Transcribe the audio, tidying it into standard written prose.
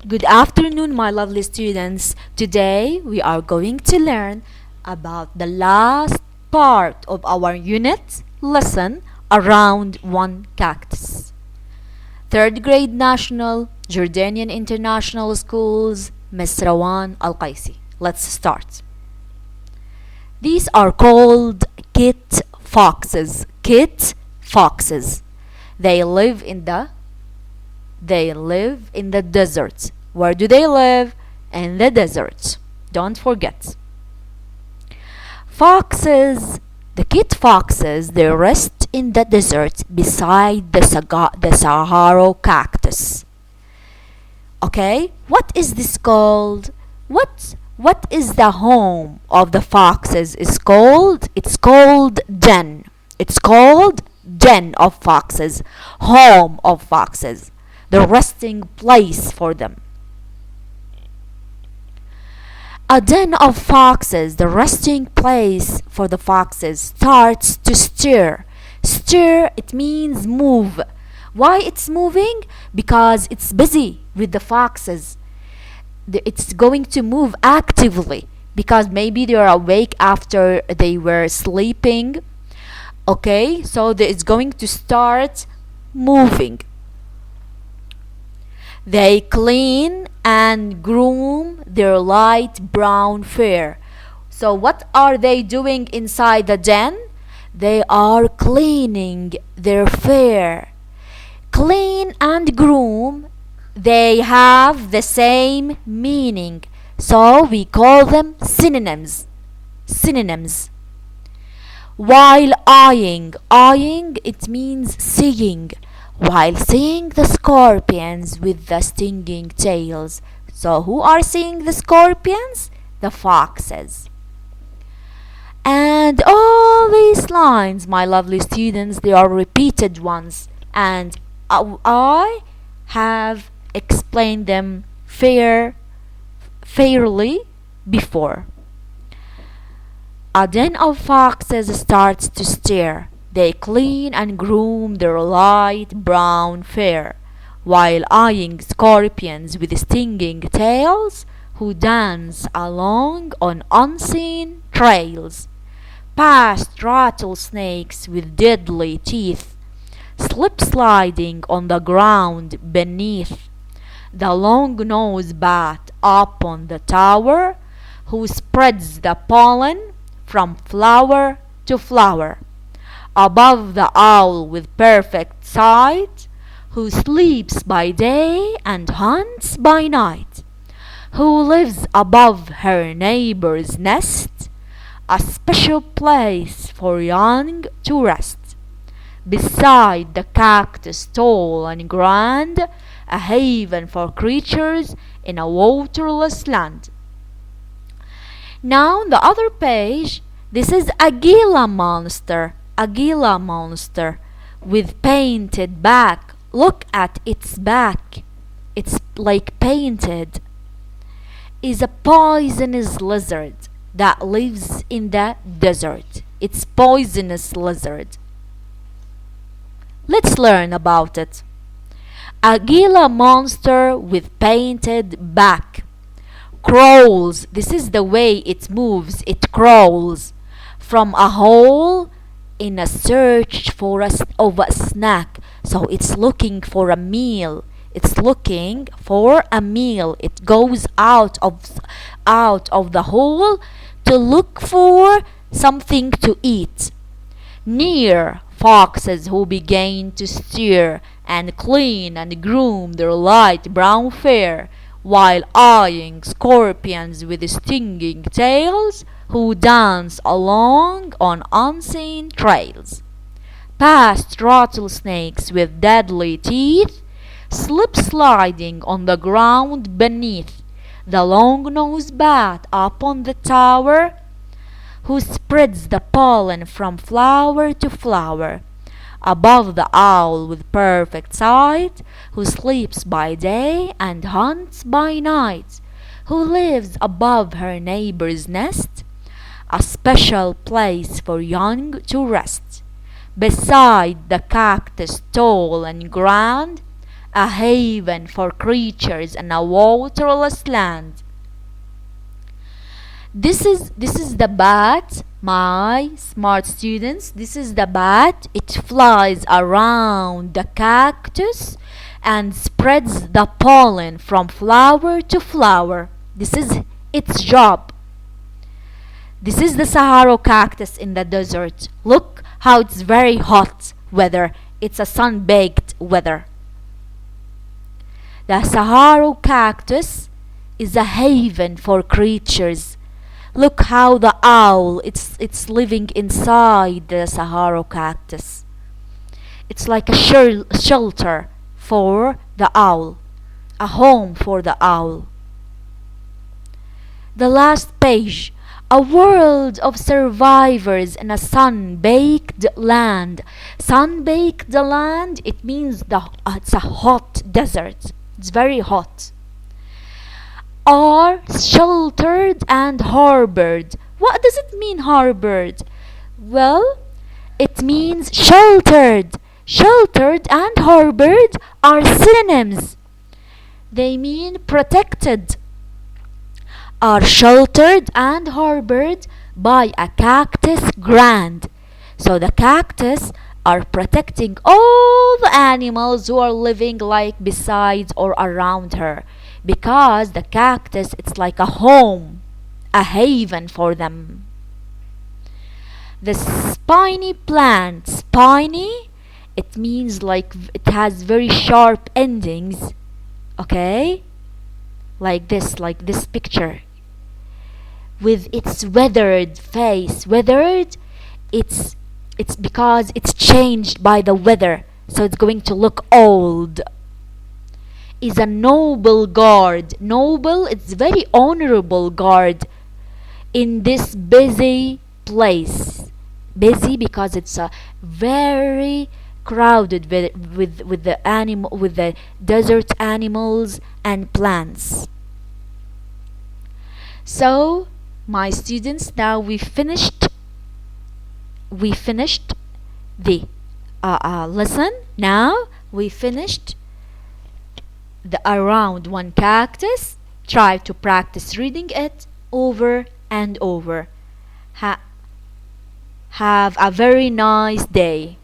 Good afternoon, my lovely students. Today we are going to learn about the last part of our unit lesson around One Cactus. Third grade national, Jordanian International Schools, Miss Rawan Al Qaissi. Let's start. These are called kit foxes. Kit foxes. They live in the desert. Where do they live? In the desert. Don't forget. Foxes, the kit foxes, they rest in the desert beside the Sahara cactus. Okay, what is this called? What is the home of the foxes? It's called den. It's called den of foxes, home of foxes, the resting place for them. A den of foxes, the resting place for the foxes, starts to stir. Stir, it means move. Why it's moving? Because it's busy with the foxes. It's going to move actively because maybe they are awake after they were sleeping. Okay, so it's going to start moving. They clean and groom their light brown fur. So what are they doing inside the den? They are cleaning their fur. Clean and groom, they have the same meaning. So we call them synonyms. Synonyms. While eyeing, it means seeing. While seeing the scorpions with the stinging tails. So who are seeing the scorpions? The foxes. And all these lines, my lovely students, they are repeated ones, and I have explained them fairly before. A den of foxes starts to stir. They clean and groom their light brown fur, while eyeing scorpions with stinging tails who dance along on unseen trails, past rattlesnakes with deadly teeth, slip sliding on the ground beneath, the long-nosed bat up on the tower who spreads the pollen from flower to flower, above the owl with perfect sight, who sleeps by day and hunts by night, who lives above her neighbor's nest, a special place for young to rest, beside the cactus tall and grand, a haven for creatures in a waterless land. Now on the other page, this is a Gila monster with painted back. Look at its back. It's like painted. Is a poisonous lizard that lives in the desert. It's poisonous lizard. Let's learn about it. A Gila monster with painted back crawls. This is the way it moves. It crawls from a hole in a search of a snack. So it's looking for a meal. It's looking for a meal. It goes out of the hole to look for something to eat. Near foxes who began to stir and clean and groom their light brown fur, while eyeing scorpions with stinging tails who dance along on unseen trails, past rattlesnakes with deadly teeth, slip sliding on the ground beneath, the long-nosed bat up on the tower who spreads the pollen from flower to flower, above the owl with perfect sight, who sleeps by day and hunts by night, who lives above her neighbor's nest, a special place for young to rest, beside the cactus tall and grand, a haven for creatures in a waterless land. This is the bat, my smart students. This is the bat. It flies around the cactus and spreads the pollen from flower to flower. This is its job. This is the Sahara cactus in the desert. Look how it's very hot weather. It's a sun-baked weather. The Sahara cactus is a haven for creatures. Look how the owl, it's living inside the Sahara cactus. It's like a shelter for the owl, a home for the owl. The last page. A world of survivors in a sun-baked land. Sun-baked land, it means it's a hot desert. It's very hot. Are sheltered and harbored. What does it mean, harbored? Well, it means sheltered. Sheltered and harbored are synonyms. They mean protected. Are sheltered and harbored by a cactus grand. So the cactus are protecting all the animals who are living like beside or around her, because the cactus, it's like a home, a haven for them. The spiny plant. Spiny, it means like it has very sharp endings. Okay, like this picture, with its weathered face. Weathered, it's because it's changed by the weather, so it's going to look old. Is a noble guard. Noble, it's very honorable guard in this busy place. Busy because it's a very crowded with the desert animals and plants. So my students, now we finished the lesson. Now we finished the around one cactus. Try to practice reading it over and over. Have a very nice day.